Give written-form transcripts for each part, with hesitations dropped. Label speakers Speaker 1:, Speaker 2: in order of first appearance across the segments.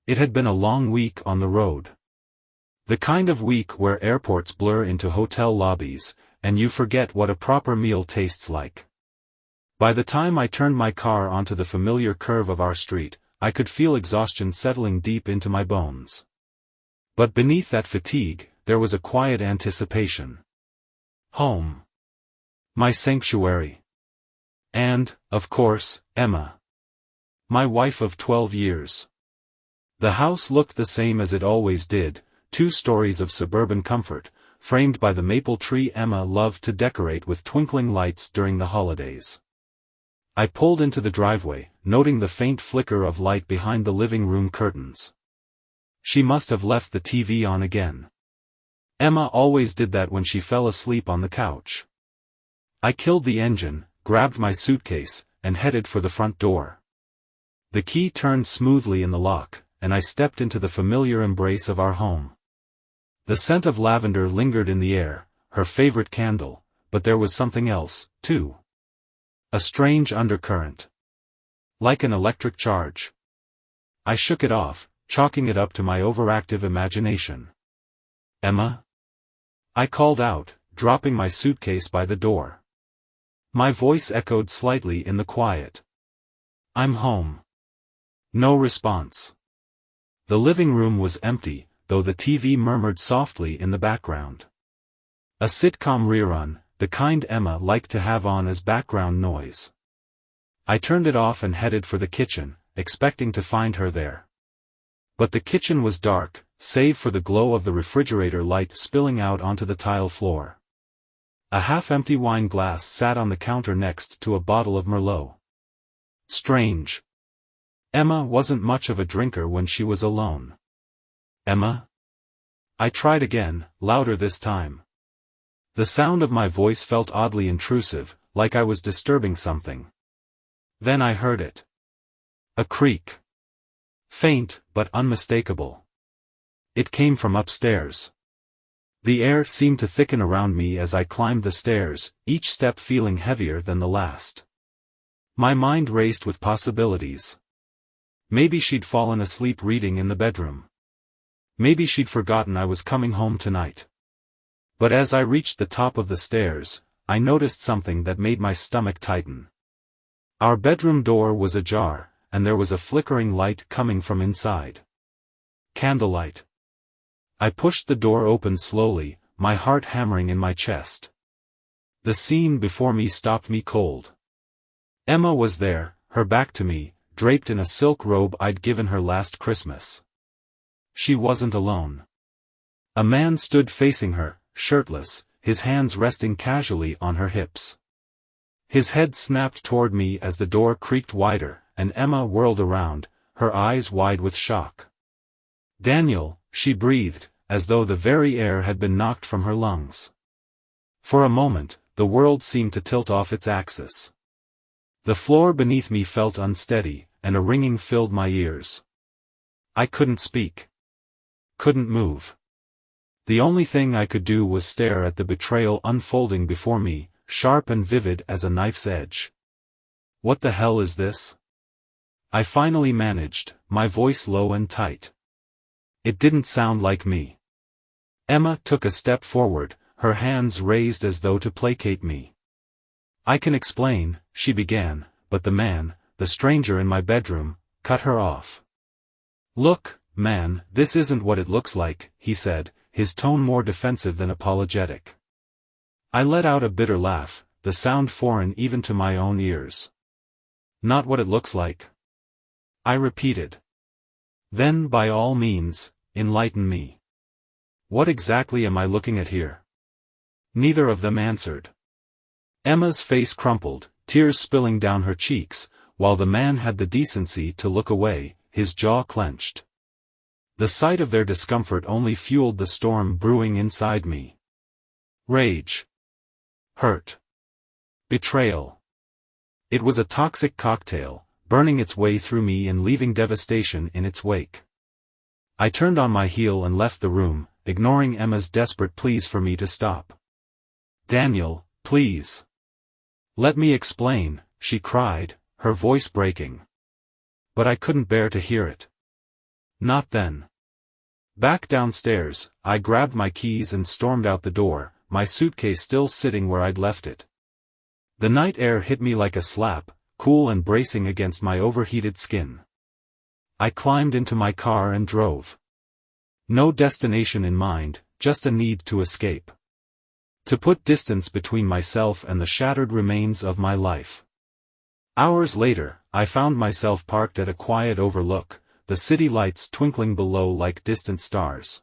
Speaker 1: It had been a long week on the road. The kind of week where airports blur into hotel lobbies, and you forget what a proper meal tastes like. By the time I turned my car onto the familiar curve of our street, I could feel exhaustion settling deep into my bones. But beneath that fatigue, there was a quiet anticipation. Home. My sanctuary. And, of course, Emma. My wife of 12 years. The house looked the same as it always did, 2 stories of suburban comfort, framed by the maple tree Emma loved to decorate with twinkling lights during the holidays. I pulled into the driveway, noting the faint flicker of light behind the living room curtains. She must have left the TV on again. Emma always did that when she fell asleep on the couch. I killed the engine, grabbed my suitcase, and headed for the front door. The key turned smoothly in the lock, and I stepped into the familiar embrace of our home. The scent of lavender lingered in the air, her favorite candle, but there was something else, too. A strange undercurrent. Like an electric charge. I shook it off, chalking it up to my overactive imagination. Emma? I called out, dropping my suitcase by the door. My voice echoed slightly in the quiet. I'm home. No response. The living room was empty, though the TV murmured softly in the background. A sitcom rerun, the kind Emma liked to have on as background noise. I turned it off and headed for the kitchen, expecting to find her there. But the kitchen was dark, save for the glow of the refrigerator light spilling out onto the tile floor. A half-empty wine glass sat on the counter next to a bottle of Merlot. Strange. Emma wasn't much of a drinker when she was alone. Emma? I tried again, louder this time. The sound of my voice felt oddly intrusive, like I was disturbing something. Then I heard it. A creak. Faint, but unmistakable. It came from upstairs. The air seemed to thicken around me as I climbed the stairs, each step feeling heavier than the last. My mind raced with possibilities. Maybe she'd fallen asleep reading in the bedroom. Maybe she'd forgotten I was coming home tonight. But as I reached the top of the stairs, I noticed something that made my stomach tighten. Our bedroom door was ajar, and there was a flickering light coming from inside. Candlelight. I pushed the door open slowly, my heart hammering in my chest. The scene before me stopped me cold. Emma was there, her back to me, draped in a silk robe I'd given her last Christmas. She wasn't alone. A man stood facing her, shirtless, his hands resting casually on her hips. His head snapped toward me as the door creaked wider, and Emma whirled around, her eyes wide with shock. Daniel, she breathed, as though the very air had been knocked from her lungs. For a moment, the world seemed to tilt off its axis. The floor beneath me felt unsteady, and a ringing filled my ears. I couldn't speak. Couldn't move. The only thing I could do was stare at the betrayal unfolding before me, sharp and vivid as a knife's edge. What the hell is this? I finally managed, my voice low and tight. It didn't sound like me. Emma took a step forward, her hands raised as though to placate me. I can explain, she began, but the man, the stranger in my bedroom, cut her off. Look, man, this isn't what it looks like, he said, his tone more defensive than apologetic. I let out a bitter laugh, the sound foreign even to my own ears. Not what it looks like. I repeated. Then by all means, enlighten me. What exactly am I looking at here? Neither of them answered. Emma's face crumpled, tears spilling down her cheeks, while the man had the decency to look away, his jaw clenched. The sight of their discomfort only fueled the storm brewing inside me. Rage. Hurt. Betrayal. It was a toxic cocktail, burning its way through me and leaving devastation in its wake. I turned on my heel and left the room, ignoring Emma's desperate pleas for me to stop. Daniel, please. Let me explain, she cried, her voice breaking. But I couldn't bear to hear it. Not then. Back downstairs, I grabbed my keys and stormed out the door, my suitcase still sitting where I'd left it. The night air hit me like a slap, cool and bracing against my overheated skin. I climbed into my car and drove. No destination in mind, just a need to escape. To put distance between myself and the shattered remains of my life. Hours later, I found myself parked at a quiet overlook, the city lights twinkling below like distant stars.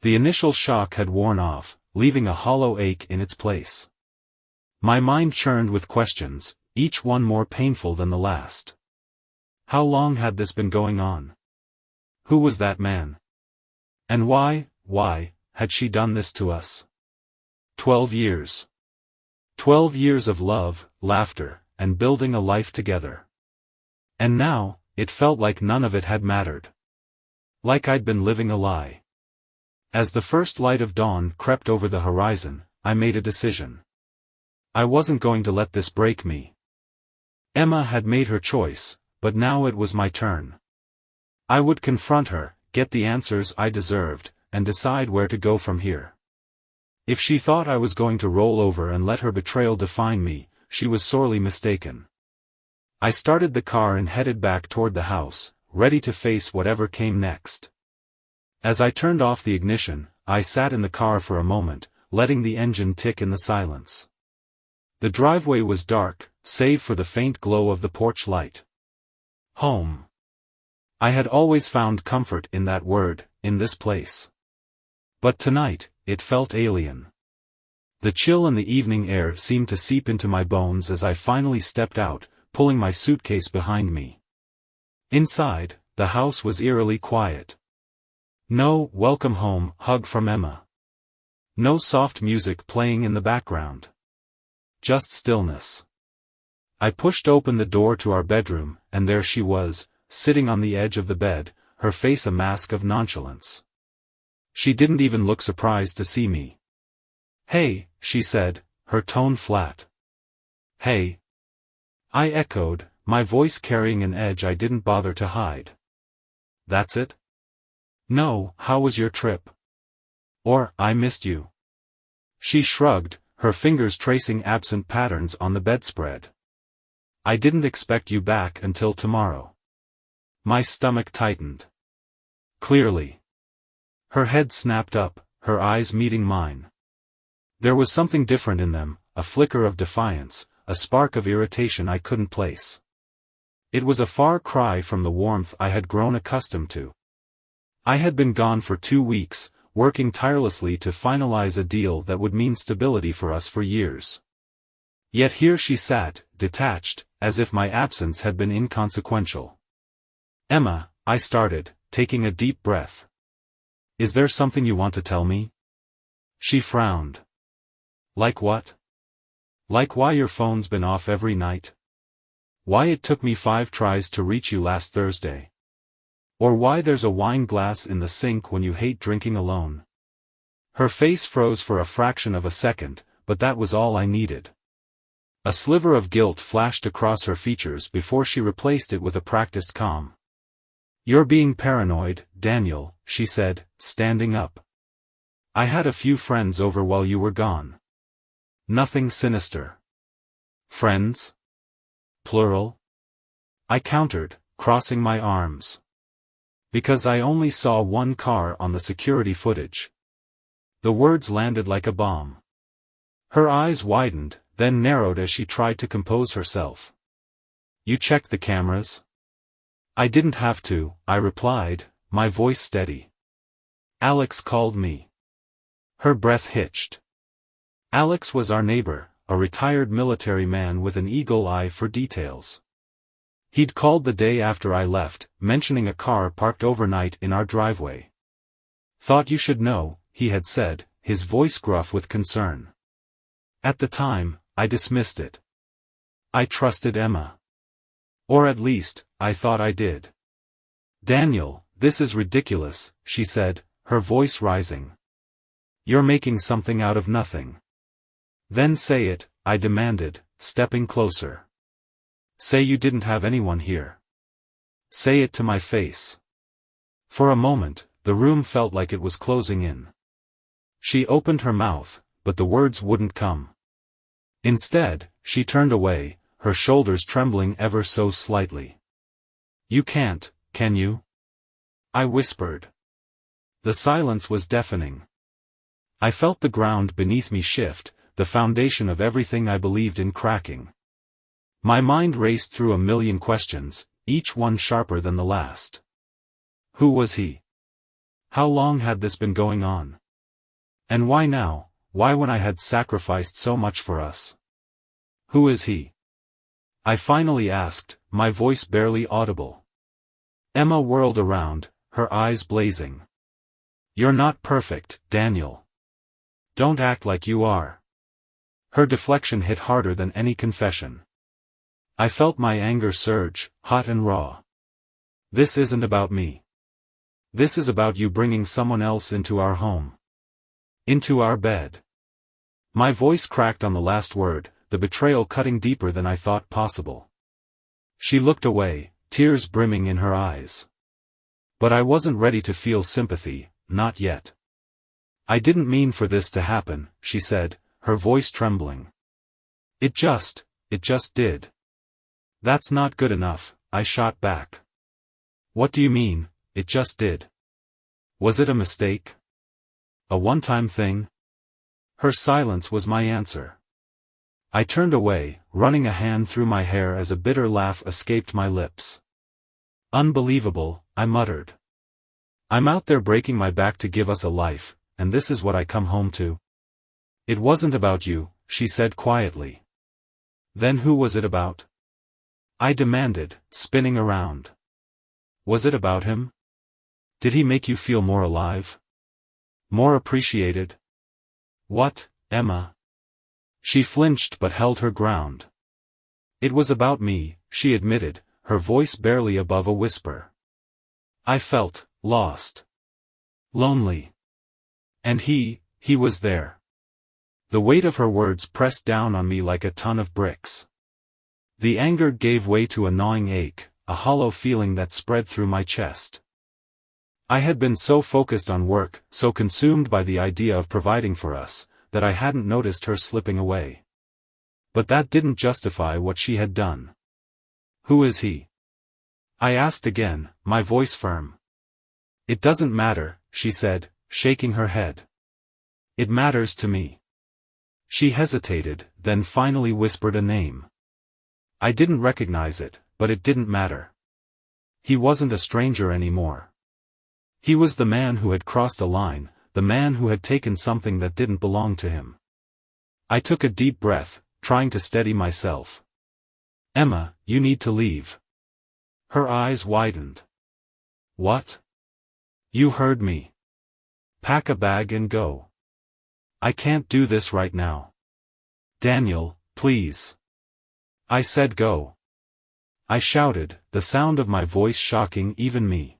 Speaker 1: The initial shock had worn off, leaving a hollow ache in its place. My mind churned with questions, each one more painful than the last. How long had this been going on? Who was that man? And why, had she done this to us? 12 years. 12 years of love, laughter, and building a life together. And now, it felt like none of it had mattered. Like I'd been living a lie. As the first light of dawn crept over the horizon, I made a decision. I wasn't going to let this break me. Emma had made her choice, but now it was my turn. I would confront her, get the answers I deserved, and decide where to go from here. If she thought I was going to roll over and let her betrayal define me, she was sorely mistaken. I started the car and headed back toward the house, ready to face whatever came next. As I turned off the ignition, I sat in the car for a moment, letting the engine tick in the silence. The driveway was dark, save for the faint glow of the porch light. Home. I had always found comfort in that word, in this place. But tonight, it felt alien. The chill in the evening air seemed to seep into my bones as I finally stepped out, pulling my suitcase behind me. Inside, the house was eerily quiet. No welcome home hug from Emma. No soft music playing in the background. Just stillness. I pushed open the door to our bedroom, and there she was, sitting on the edge of the bed, her face a mask of nonchalance. She didn't even look surprised to see me. "Hey," she said, her tone flat. "Hey." I echoed, my voice carrying an edge I didn't bother to hide. "That's it?" "No, how was your trip?" Or, "I missed you." She shrugged, her fingers tracing absent patterns on the bedspread. "I didn't expect you back until tomorrow." My stomach tightened. Clearly. Her head snapped up, her eyes meeting mine. There was something different in them, a flicker of defiance, a spark of irritation I couldn't place. It was a far cry from the warmth I had grown accustomed to. I had been gone for 2 weeks, working tirelessly to finalize a deal that would mean stability for us for years. Yet here she sat, detached, as if my absence had been inconsequential. "Emma," I started, taking a deep breath. "Is there something you want to tell me?" She frowned. "Like what? Like why your phone's been off every night? Why it took me 5 tries to reach you last Thursday? Or why there's a wine glass in the sink when you hate drinking alone?" Her face froze for a fraction of a second, but that was all I needed. A sliver of guilt flashed across her features before she replaced it with a practiced calm. "You're being paranoid, Daniel," she said, standing up. "I had a few friends over while you were gone. Nothing sinister." "Friends? Plural?" I countered, crossing my arms. "Because I only saw one car on the security footage." The words landed like a bomb. Her eyes widened, then narrowed as she tried to compose herself. "You checked the cameras?" "I didn't have to," I replied, my voice steady. "Alex called me." Her breath hitched. Alex was our neighbor, a retired military man with an eagle eye for details. He'd called the day after I left, mentioning a car parked overnight in our driveway. "Thought you should know," he had said, his voice gruff with concern. At the time, I dismissed it. I trusted Emma. Or at least, I thought I did. "Daniel, this is ridiculous," she said, her voice rising. "You're making something out of nothing." "Then say it," I demanded, stepping closer. "Say you didn't have anyone here. Say it to my face." For a moment, the room felt like it was closing in. She opened her mouth, but the words wouldn't come. Instead, she turned away, her shoulders trembling ever so slightly. "You can't, can you?" I whispered. The silence was deafening. I felt the ground beneath me shift, the foundation of everything I believed in cracking. My mind raced through a million questions, each one sharper than the last. Who was he? How long had this been going on? And why now, why when I had sacrificed so much for us? Who is he? I finally asked, my voice barely audible. Emma whirled around, her eyes blazing. "You're not perfect, Daniel. Don't act like you are." Her deflection hit harder than any confession. I felt my anger surge, hot and raw. "This isn't about me. This is about you bringing someone else into our home. Into our bed." My voice cracked on the last word, the betrayal cutting deeper than I thought possible. She looked away, tears brimming in her eyes. But I wasn't ready to feel sympathy, not yet. "I didn't mean for this to happen," she said, her voice trembling. It just did." "That's not good enough," I shot back. "What do you mean, it just did? Was it a mistake? A one-time thing?" Her silence was my answer. I turned away, running a hand through my hair as a bitter laugh escaped my lips. "Unbelievable," I muttered. "I'm out there breaking my back to give us a life, and this is what I come home to?" "It wasn't about you," she said quietly. "Then who was it about?" I demanded, spinning around. "Was it about him? Did he make you feel more alive? More appreciated?" "What, Emma?" She flinched but held her ground. "It was about me," she admitted, her voice barely above a whisper. I felt lost. Lonely. And he was there. The weight of her words pressed down on me like a ton of bricks. The anger gave way to a gnawing ache, a hollow feeling that spread through my chest. I had been so focused on work, so consumed by the idea of providing for us, that I hadn't noticed her slipping away. But that didn't justify what she had done. "Who is he?" I asked again, my voice firm. "It doesn't matter," she said, shaking her head. "It matters to me." She hesitated, then finally whispered a name. I didn't recognize it, but it didn't matter. He wasn't a stranger anymore. He was the man who had crossed a line, the man who had taken something that didn't belong to him. I took a deep breath, trying to steady myself. "Emma, you need to leave." Her eyes widened. "What?" "You heard me. Pack a bag and go." "I can't do this right now." "Daniel, please." I said go. I shouted, the sound of my voice shocking even me.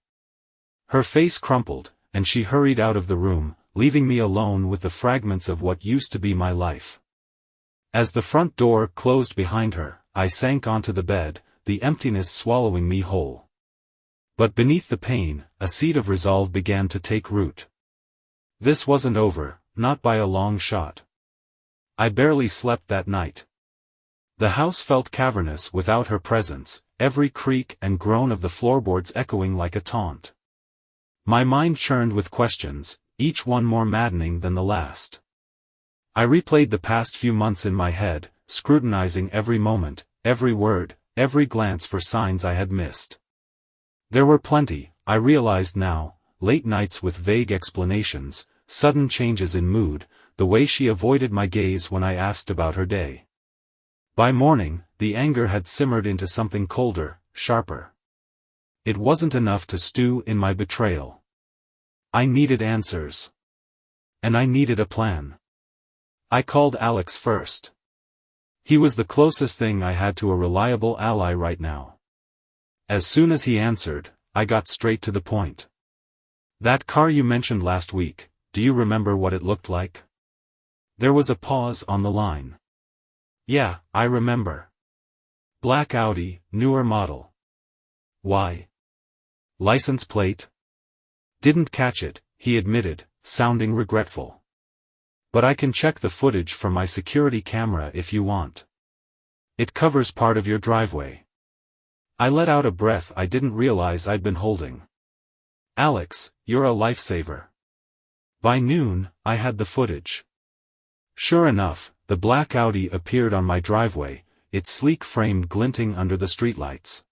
Speaker 1: Her face crumpled, and she hurried out of the room, leaving me alone with the fragments of what used to be my life. As the front door closed behind her, I sank onto the bed, the emptiness swallowing me whole. But beneath the pain, a seed of resolve began to take root. This wasn't over, not by a long shot. I barely slept that night. The house felt cavernous without her presence, every creak and groan of the floorboards echoing like a taunt. My mind churned with questions, each one more maddening than the last. I replayed the past few months in my head, scrutinizing every moment, every word, every glance for signs I had missed. There were plenty, I realized now, late nights with vague explanations, sudden changes in mood, the way she avoided my gaze when I asked about her day. By morning, the anger had simmered into something colder, sharper. It wasn't enough to stew in my betrayal. I needed answers. And I needed a plan. I called Alex first. He was the closest thing I had to a reliable ally right now. As soon as he answered, I got straight to the point. "That car you mentioned last week, do you remember what it looked like?" There was a pause on the line. "Yeah, I remember. Black Audi, newer model." "Why? License plate?" Didn't catch it, he admitted, sounding regretful. But I can check the footage from my security camera if you want. It covers part of your driveway. I let out a breath I didn't realize I'd been holding. Alex, you're a lifesaver. By noon, I had the footage. Sure enough, the black Audi appeared on my driveway, its sleek frame glinting under the streetlights.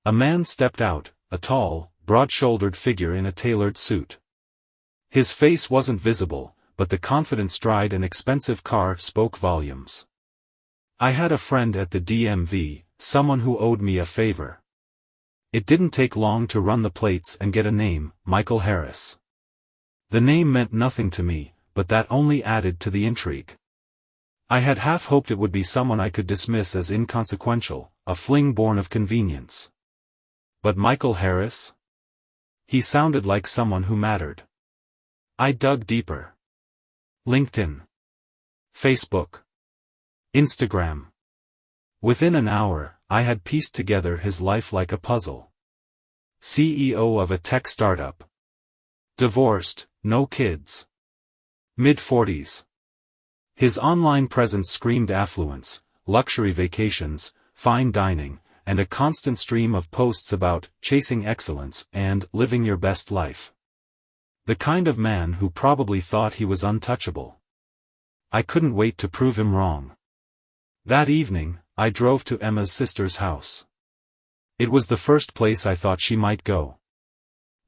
Speaker 1: A man stepped out, a tall, broad-shouldered figure in a tailored suit. His face wasn't visible, but the confident stride and expensive car spoke volumes. I had a friend at the DMV, someone who owed me a favor. It didn't take long to run the plates and get a name, Michael Harris. The name meant nothing to me, but that only added to the intrigue. I had half hoped it would be someone I could dismiss as inconsequential, a fling born of convenience. But Michael Harris? He sounded like someone who mattered. I dug deeper. LinkedIn. Facebook. Instagram. Within an hour, I had pieced together his life like a puzzle. CEO of a tech startup. Divorced, no kids. Mid-40s. His online presence screamed affluence, luxury vacations, fine dining, and a constant stream of posts about chasing excellence and living your best life. The kind of man who probably thought he was untouchable. I couldn't wait to prove him wrong. That evening, I drove to Emma's sister's house. It was the first place I thought she might go.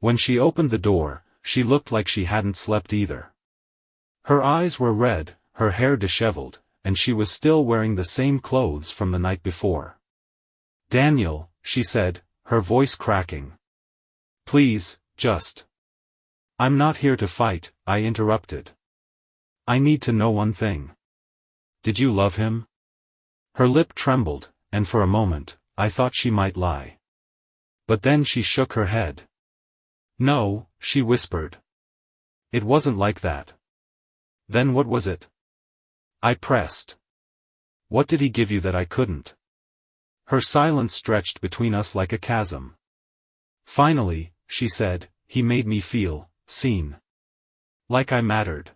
Speaker 1: When she opened the door, she looked like she hadn't slept either. Her eyes were red, her hair disheveled, and she was still wearing the same clothes from the night before. "Daniel," she said, her voice cracking. "Please, just." "I'm not here to fight," I interrupted. "I need to know one thing. Did you love him?" Her lip trembled, and for a moment, I thought she might lie. But then she shook her head. "No," she whispered. "It wasn't like that." "Then what was it?" I pressed. "What did he give you that I couldn't?" Her silence stretched between us like a chasm. "Finally," she said, "he made me feel seen. Like I mattered."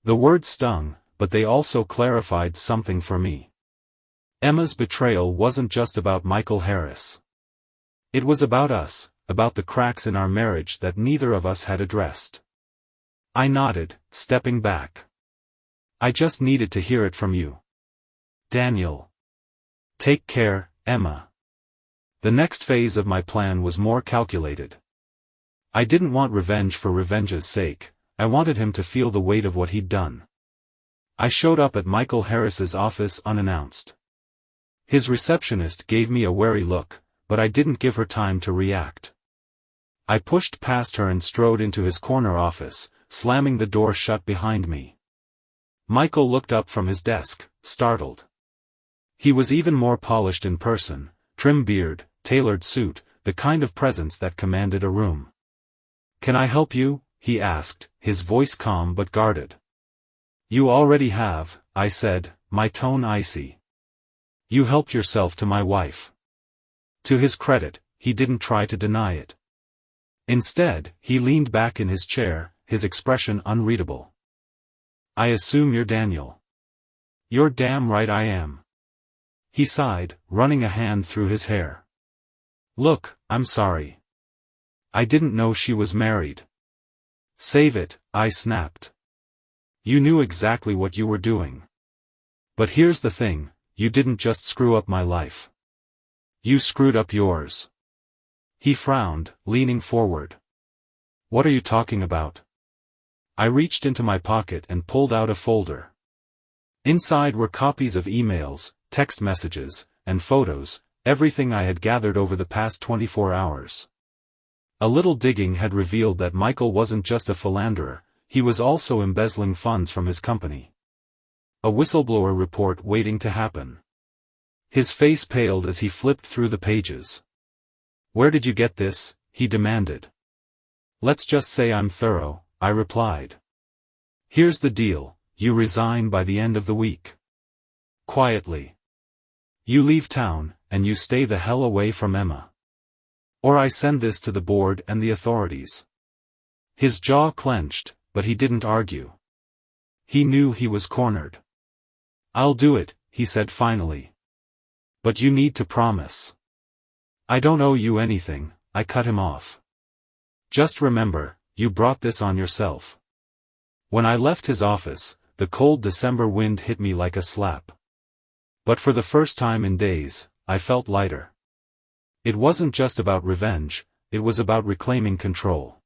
Speaker 1: The words stung, but they also clarified something for me. Emma's betrayal wasn't just about Michael Harris. It was about us, about the cracks in our marriage that neither of us had addressed. I nodded, stepping back. "I just needed to hear it from you. Daniel." "Take care, Emma." The next phase of my plan was more calculated. I didn't want revenge for revenge's sake, I wanted him to feel the weight of what he'd done. I showed up at Michael Harris's office unannounced. His receptionist gave me a wary look, but I didn't give her time to react. I pushed past her and strode into his corner office, slamming the door shut behind me. Michael looked up from his desk, startled. He was even more polished in person, trim beard, tailored suit, the kind of presence that commanded a room. "Can I help you?" he asked, his voice calm but guarded. "You already have," I said, my tone icy. "You helped yourself to my wife." To his credit, he didn't try to deny it. Instead, he leaned back in his chair, his expression unreadable. "I assume you're Daniel." "You're damn right I am." He sighed, running a hand through his hair. "Look, I'm sorry. I didn't know she was married." "Save it," I snapped. "You knew exactly what you were doing. But here's the thing, you didn't just screw up my life. You screwed up yours." He frowned, leaning forward. "What are you talking about?" I reached into my pocket and pulled out a folder. Inside were copies of emails, text messages, and photos, everything I had gathered over the past 24 hours. A little digging had revealed that Michael wasn't just a philanderer, he was also embezzling funds from his company. A whistleblower report waiting to happen. His face paled as he flipped through the pages. "Where did you get this?" he demanded. "Let's just say I'm thorough," I replied. "Here's the deal, you resign by the end of the week. Quietly. You leave town, and you stay the hell away from Emma. Or I send this to the board and the authorities. His jaw clenched, but he didn't argue. He knew he was cornered. "I'll do it," he said finally. "But you need to promise." "I don't owe you anything," I cut him off. "Just remember, you brought this on yourself." When I left his office, the cold December wind hit me like a slap. But for the first time in days, I felt lighter. It wasn't just about revenge, it was about reclaiming control.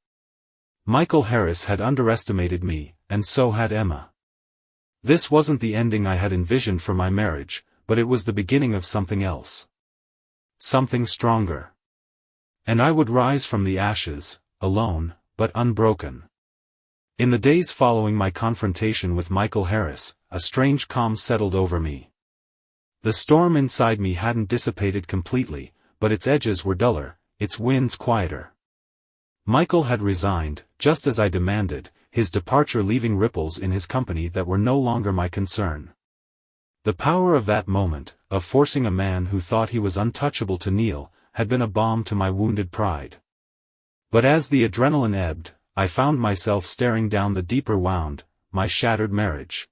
Speaker 1: Michael Harris had underestimated me, and so had Emma. This wasn't the ending I had envisioned for my marriage, but it was the beginning of something else. Something stronger. And I would rise from the ashes, alone, but unbroken. In the days following my confrontation with Michael Harris, a strange calm settled over me. The storm inside me hadn't dissipated completely, but its edges were duller, its winds quieter. Michael had resigned, just as I demanded, his departure leaving ripples in his company that were no longer my concern. The power of that moment, of forcing a man who thought he was untouchable to kneel, had been a balm to my wounded pride. But as the adrenaline ebbed, I found myself staring down the deeper wound, my shattered marriage.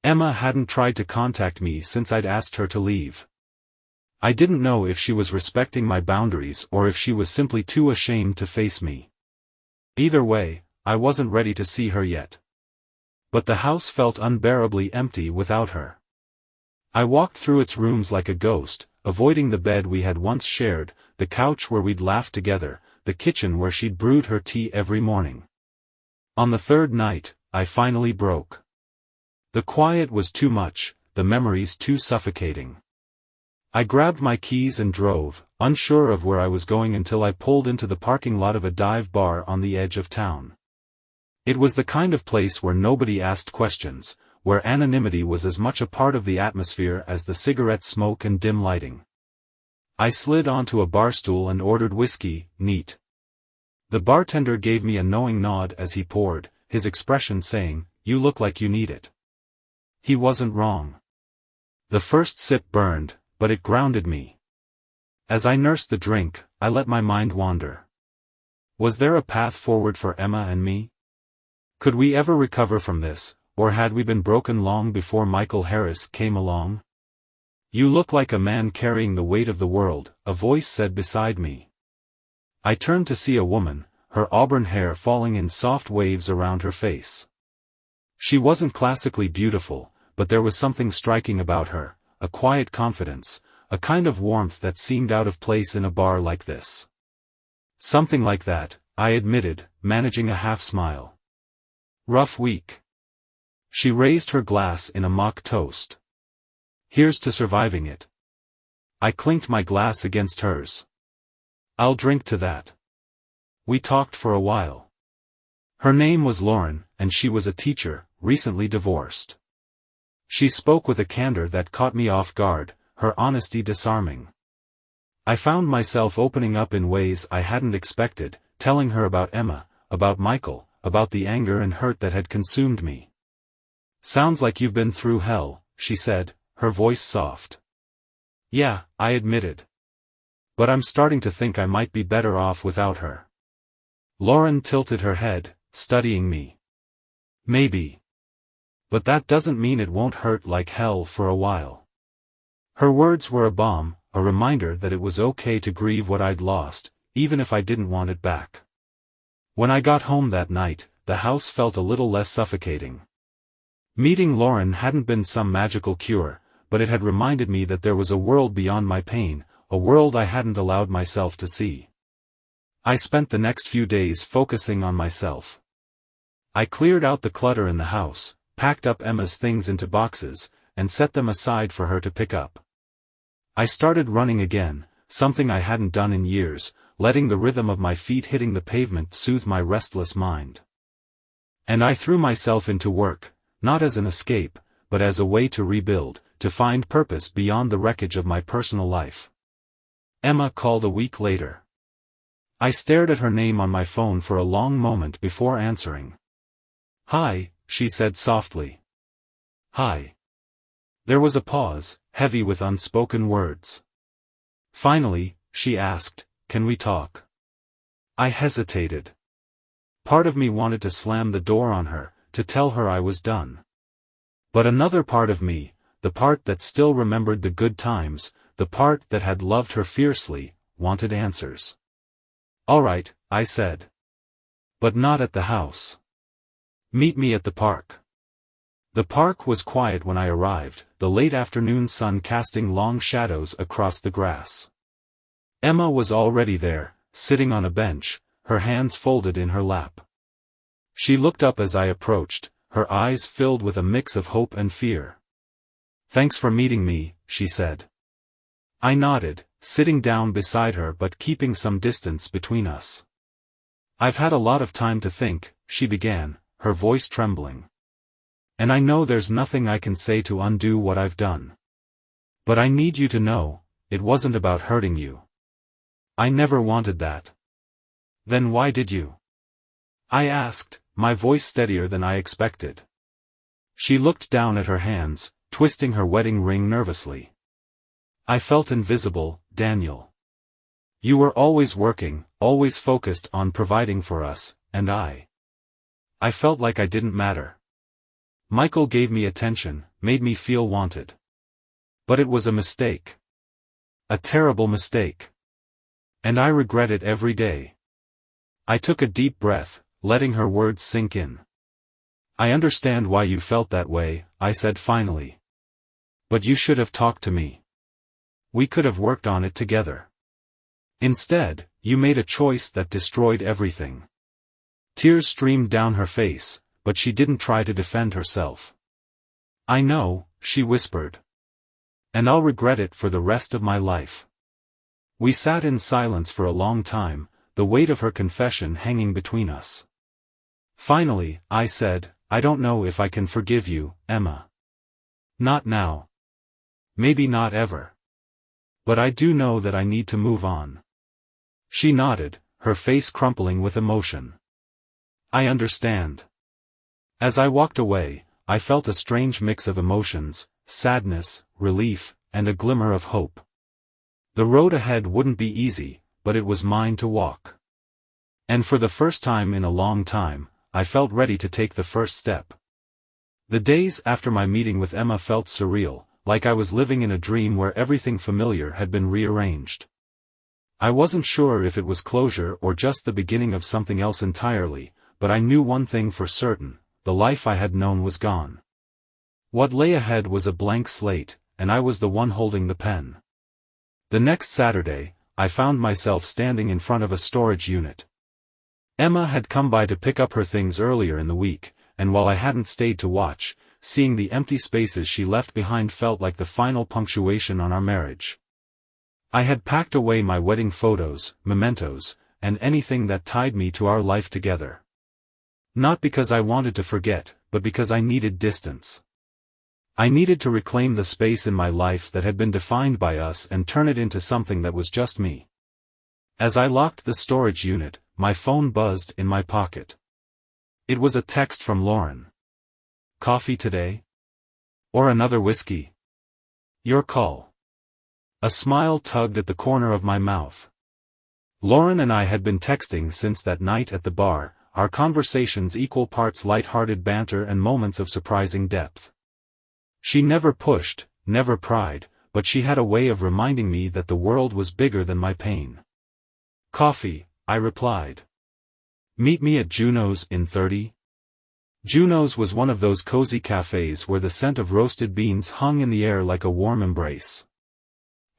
Speaker 1: Emma hadn't tried to contact me since I'd asked her to leave. I didn't know if she was respecting my boundaries or if she was simply too ashamed to face me. Either way, I wasn't ready to see her yet. But the house felt unbearably empty without her. I walked through its rooms like a ghost, avoiding the bed we had once shared, the couch where we'd laughed together, the kitchen where she'd brewed her tea every morning. On the third night, I finally broke. The quiet was too much, the memories too suffocating. I grabbed my keys and drove, unsure of where I was going until I pulled into the parking lot of a dive bar on the edge of town. It was the kind of place where nobody asked questions, where anonymity was as much a part of the atmosphere as the cigarette smoke and dim lighting. I slid onto a bar stool and ordered whiskey, neat. The bartender gave me a knowing nod as he poured, his expression saying, "You look like you need it." He wasn't wrong. The first sip burned, but it grounded me. As I nursed the drink, I let my mind wander. Was there a path forward for Emma and me? Could we ever recover from this, or had we been broken long before Michael Harris came along? "You look like a man carrying the weight of the world," a voice said beside me. I turned to see a woman, her auburn hair falling in soft waves around her face. She wasn't classically beautiful, but there was something striking about her, a quiet confidence, a kind of warmth that seemed out of place in a bar like this. "Something like that," I admitted, managing a half-smile. "Rough week." She raised her glass in a mock toast. "Here's to surviving it." I clinked my glass against hers. "I'll drink to that." We talked for a while. Her name was Lauren, and she was a teacher, recently divorced. She spoke with a candor that caught me off guard, her honesty disarming. I found myself opening up in ways I hadn't expected, telling her about Emma, about Michael, about the anger and hurt that had consumed me. "Sounds like you've been through hell," she said, her voice soft. "Yeah," I admitted. "But I'm starting to think I might be better off without her." Lauren tilted her head, studying me. "Maybe. But that doesn't mean it won't hurt like hell for a while." Her words were a balm, a reminder that it was okay to grieve what I'd lost, even if I didn't want it back. When I got home that night, the house felt a little less suffocating. Meeting Lauren hadn't been some magical cure, but it had reminded me that there was a world beyond my pain, a world I hadn't allowed myself to see. I spent the next few days focusing on myself. I cleared out the clutter in the house, packed up Emma's things into boxes, and set them aside for her to pick up. I started running again, something I hadn't done in years, letting the rhythm of my feet hitting the pavement soothe my restless mind. And I threw myself into work, not as an escape, but as a way to rebuild, to find purpose beyond the wreckage of my personal life. Emma called a week later. I stared at her name on my phone for a long moment before answering. "Hi," she said softly. "Hi." There was a pause, heavy with unspoken words. Finally, she asked, "Can we talk?" I hesitated. Part of me wanted to slam the door on her, to tell her I was done. But another part of me, the part that still remembered the good times, the part that had loved her fiercely, wanted answers. "All right," I said. "But not at the house. Meet me at the park." The park was quiet when I arrived, the late afternoon sun casting long shadows across the grass. Emma was already there, sitting on a bench, her hands folded in her lap. She looked up as I approached, her eyes filled with a mix of hope and fear. "Thanks for meeting me," she said. I nodded, sitting down beside her but keeping some distance between us. "I've had a lot of time to think," she began, her voice trembling. "And I know there's nothing I can say to undo what I've done. But I need you to know, it wasn't about hurting you. I never wanted that." "Then why did you?" I asked, my voice steadier than I expected. She looked down at her hands, twisting her wedding ring nervously. "I felt invisible, Daniel. You were always working, always focused on providing for us, and I felt like I didn't matter. Michael gave me attention, made me feel wanted. But it was a mistake. A terrible mistake. And I regret it every day." I took a deep breath, letting her words sink in. "I understand why you felt that way," I said finally. "But you should have talked to me. We could have worked on it together. Instead, you made a choice that destroyed everything." Tears streamed down her face, but she didn't try to defend herself. "I know," she whispered. "And I'll regret it for the rest of my life." We sat in silence for a long time, the weight of her confession hanging between us. Finally, I said, "I don't know if I can forgive you, Emma. Not now. Maybe not ever. But I do know that I need to move on." She nodded, her face crumpling with emotion. "I understand." As I walked away, I felt a strange mix of emotions, sadness, relief, and a glimmer of hope. The road ahead wouldn't be easy, but it was mine to walk. And for the first time in a long time, I felt ready to take the first step. The days after my meeting with Emma felt surreal, like I was living in a dream where everything familiar had been rearranged. I wasn't sure if it was closure or just the beginning of something else entirely, but I knew one thing for certain: the life I had known was gone. What lay ahead was a blank slate, and I was the one holding the pen. The next Saturday, I found myself standing in front of a storage unit. Emma had come by to pick up her things earlier in the week, and while I hadn't stayed to watch, seeing the empty spaces she left behind felt like the final punctuation on our marriage. I had packed away my wedding photos, mementos, and anything that tied me to our life together. Not because I wanted to forget, but because I needed distance. I needed to reclaim the space in my life that had been defined by us and turn it into something that was just me. As I locked the storage unit, my phone buzzed in my pocket. It was a text from Lauren. "Coffee today? Or another whiskey? Your call." A smile tugged at the corner of my mouth. Lauren and I had been texting since that night at the bar, our conversations equal parts light-hearted banter and moments of surprising depth. She never pushed, never pried, but she had a way of reminding me that the world was bigger than my pain. "Coffee," I replied. "Meet me at Juno's in 30? Juno's was one of those cozy cafes where the scent of roasted beans hung in the air like a warm embrace.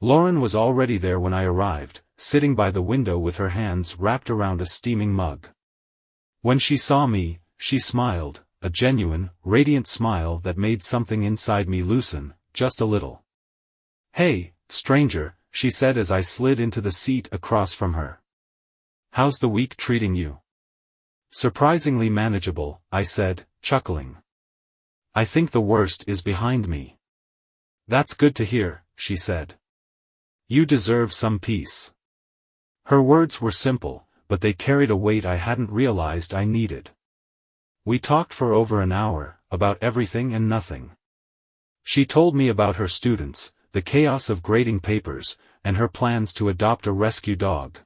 Speaker 1: Lauren was already there when I arrived, sitting by the window with her hands wrapped around a steaming mug. When she saw me, she smiled, a genuine, radiant smile that made something inside me loosen, just a little. "Hey, stranger," she said as I slid into the seat across from her. "How's the week treating you?" "Surprisingly manageable," I said, chuckling. "I think the worst is behind me." "That's good to hear," she said. "You deserve some peace." Her words were simple, but they carried a weight I hadn't realized I needed. We talked for over an hour, about everything and nothing. She told me about her students, the chaos of grading papers, and her plans to adopt a rescue dog.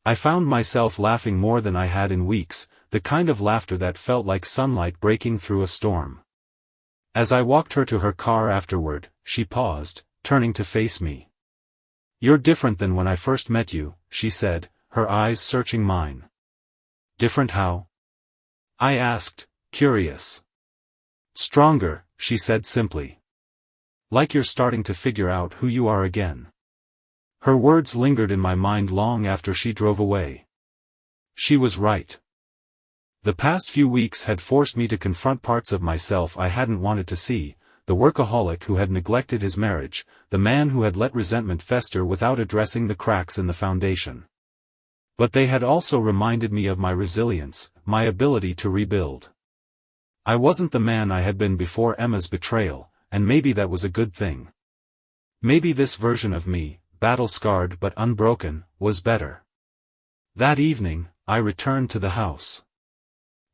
Speaker 1: I found myself laughing more than I had in weeks, the kind of laughter that felt like sunlight breaking through a storm. As I walked her to her car afterward, she paused, turning to face me. "You're different than when I first met you," she said, her eyes searching mine. "Different how?" I asked, curious. "Stronger," she said simply. "Like you're starting to figure out who you are again." Her words lingered in my mind long after she drove away. She was right. The past few weeks had forced me to confront parts of myself I hadn't wanted to see, the workaholic who had neglected his marriage, the man who had let resentment fester without addressing the cracks in the foundation. But they had also reminded me of my resilience, my ability to rebuild. I wasn't the man I had been before Emma's betrayal, and maybe that was a good thing. Maybe this version of me, battle-scarred but unbroken, was better. That evening, I returned to the house.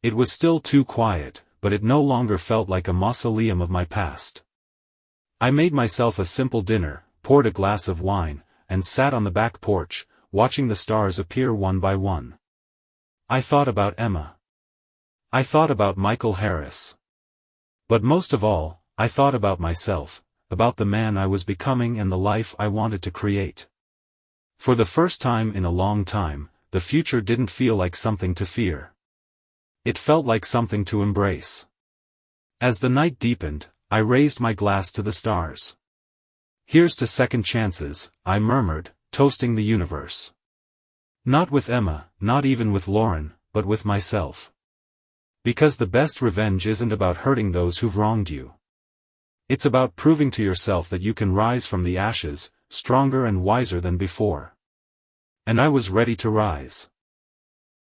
Speaker 1: It was still too quiet, but it no longer felt like a mausoleum of my past. I made myself a simple dinner, poured a glass of wine, and sat on the back porch, watching the stars appear one by one. I thought about Emma. I thought about Michael Harris. But most of all, I thought about myself, about the man I was becoming and the life I wanted to create. For the first time in a long time, the future didn't feel like something to fear. It felt like something to embrace. As the night deepened, I raised my glass to the stars. "Here's to second chances," I murmured, toasting the universe. Not with Emma, not even with Lauren, but with myself. Because the best revenge isn't about hurting those who've wronged you. It's about proving to yourself that you can rise from the ashes, stronger and wiser than before. And I was ready to rise.